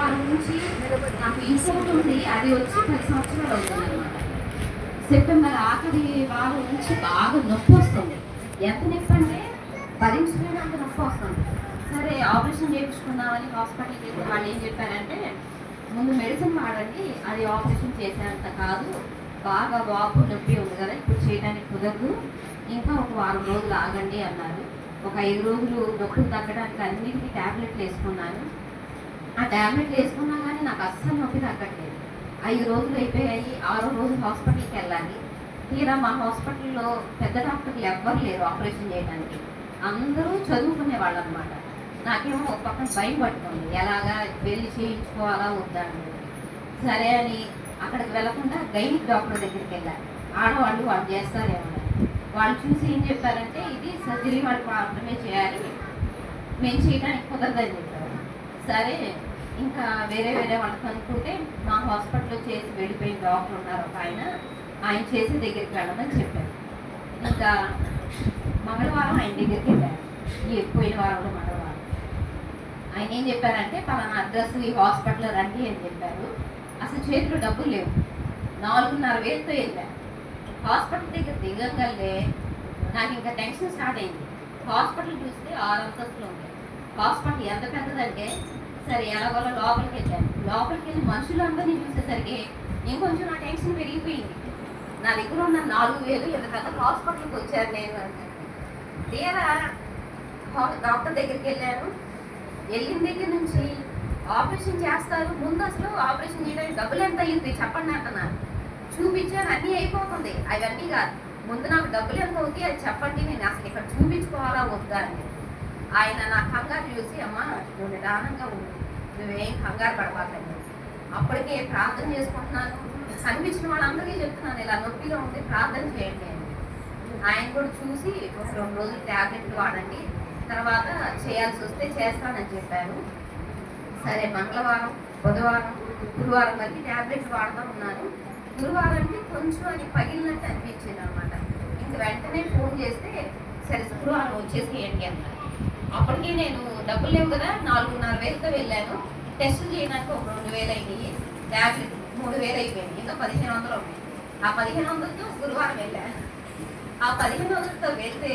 వారం నుంచి నాకు ఇంకోటి ఉంది, అది వచ్చి 10 సంవత్సరాలు అవుతుంది అనమాట. సెప్టెంబర్ ఆఖరి వారం నుంచి బాగా నొప్పి వస్తుంది. ఎంత నొప్పి అంటే భరించలేనంత నొప్పి వస్తుంది. సరే ఆపరేషన్ చేయించుకున్నామని హాస్పిటల్కి వెళ్తే వాళ్ళు ఏం చెప్పారంటే, ముందు మెడిసిన్ వాడండి, అది ఆపరేషన్ చేసేంత కాదు, బాగా వాపు నొప్పి ఉంది కదా, ఇప్పుడు చేయడానికి కుదరదు, ఇంకా ఒక వారం రోజులు ఆగండి అన్నారు. ఒక 5 రోజులు నొప్పులు తగ్గడానికి అన్నిటికీ ట్యాబ్లెట్లు వేసుకున్నాను. ఆ ట్యాబ్లెట్లు వేసుకున్నా కానీ నాకు అస్సలు నొప్పి తగ్గట్లేదు. 5 రోజులు అయిపోయాయి. 6వ రోజు హాస్పిటల్కి వెళ్ళాలి. తీరా మా హాస్పిటల్లో పెద్ద డాక్టర్లు ఎవ్వరు లేరు ఆపరేషన్ చేయడానికి, అందరూ చదువుకునే వాళ్ళు అనమాట. నాకేమో ఒక పక్కన భయం పట్టుకుంది, ఎలాగా వెళ్ళి చేయించుకోవాలా వద్దా అని. సరే అని అక్కడికి వెళ్ళకుండా గైనిక్ డాక్టర్ దగ్గరికి వెళ్ళాను. ఆడవాళ్ళు వాళ్ళు చేస్తారేమో, వాళ్ళు చూసి ఏం చెప్పారంటే, ఇది సర్జరీ వాళ్ళు మాత్రమే చేయాలి, మేము చేయడానికి కుదరదని చెప్పారు. సరే ఇంకా వేరే వాళ్ళకి అనుకుంటే మా హాస్పిటల్లో చేసి వెళ్ళిపోయిన డాక్టర్ ఉన్నారు ఒక ఆయన చేసే దగ్గరికి వెళ్ళమని చెప్పారు. ఇంకా మంగళవారం ఆయన దగ్గరికి వెళ్ళారు. పోయిన వారంలో మంగళవారం ఆయన ఏం చెప్పారంటే, పలానా అడ్రస్ ఈ హాస్పిటల్లో రండి అని చెప్పారు. అసలు చేతిలో డబ్బులు లేవు. 4,500 వెళ్ళాను. హాస్పిటల్ దగ్గర దిగంగానే నాకు ఇంకా టెన్షన్ స్టార్ట్ అయింది. హాస్పిటల్ చూస్తే 6 అంతస్తులు ఉంటాయి. హాస్పిటల్ ఎంత పెద్దదంటే, సరే ఎలాగోలా లోపలికి వెళ్ళాను. లోపలికి వెళ్ళి మనుషులందరినీ చూసేసరికి ఇంకొంచెం నా టెన్షన్ పెరిగిపోయింది. నా దగ్గర ఉన్న 4,000 ఎంత పెద్ద హాస్పిటల్కి వచ్చారు నేను. తీరా డాక్టర్ దగ్గరికి వెళ్ళాను. వెళ్ళిన దగ్గర నుంచి ఆపరేషన్ చేస్తారు, ముందు అసలు ఆపరేషన్ చేయడానికి డబ్బులు ఎంత అయ్యింది చెప్పండి అంటున్నారు. చూపించాను, అన్నీ అయిపోతుంది. అవన్నీ కాదు, ముందు నాకు డబ్బులు ఎంత అవుతాయి అది చెప్పండి, నేను అసలు ఇక్కడ చూపించుకోవాలా వద్దా అని. ఆయన నా కంగారు చూసి, అమ్మ నువ్వు నిదానంగా ఉంది, నువ్వేం కంగారు పడబాకండి, అప్పటికే ప్రార్థన చేసుకుంటున్నాను, కనిపించిన వాళ్ళందరికీ చెప్తున్నాను ఇలా నొప్పిగా ఉంది ప్రార్థన చేయండి అని. ఆయన కూడా చూసి ఒక 2 రోజులు ట్యాబ్లెట్లు వాడండి, తర్వాత చేయాల్సి వస్తే చేస్తానని చెప్పారు. సరే మంగళవారం, బుధవారం, గురువారం వరకు ట్యాబ్లెట్లు వాడుతూ ఉన్నాను. గురువారానికి కొంచెం అది పగిలినట్టు అనిపించింది అనమాట. ఇంక వెంటనే ఫోన్ చేస్తే, సరే శుక్రవారం వచ్చేసేయండి అన్నారు. అప్పటికే నేను డబ్బులు లేవు కదా, 4,500 వెళ్ళాను. టెస్టులు చేయడానికి ఒక 2,000 అయినాయి, ట్యాబ్లెట్ 3,000 అయిపోయింది, ఇంకా 1,500 ఉన్నాయి. ఆ 1,500తో గురువారం వెళ్ళాను. ఆ 1,500తో వెళ్తే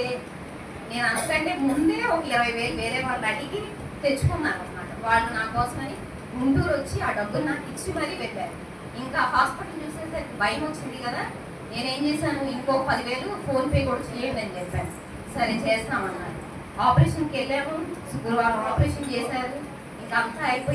నేను అంతకంటే ముందే ఒక 20,000 వేరే వాళ్ళు అడిగి తెచ్చుకున్నాను అనమాట. వాళ్ళు నా కోసమని గుంటూరు వచ్చి ఆ డబ్బులు నాకు ఇచ్చి మరీ వెళ్ళారు. ఇంకా హాస్పిటల్ చూసేసరికి భయం వచ్చింది కదా, నేనేం చేశాను, ఇంకో 10,000 ఫోన్పే కూడా చేయండి అని చెప్పాను. సరే చేస్తామన్నారు. ఆపరేషన్కి వెళ్ళాము. శుక్రవారం ఆపరేషన్ చేశారు. ఇంకా అంతా అయిపోయి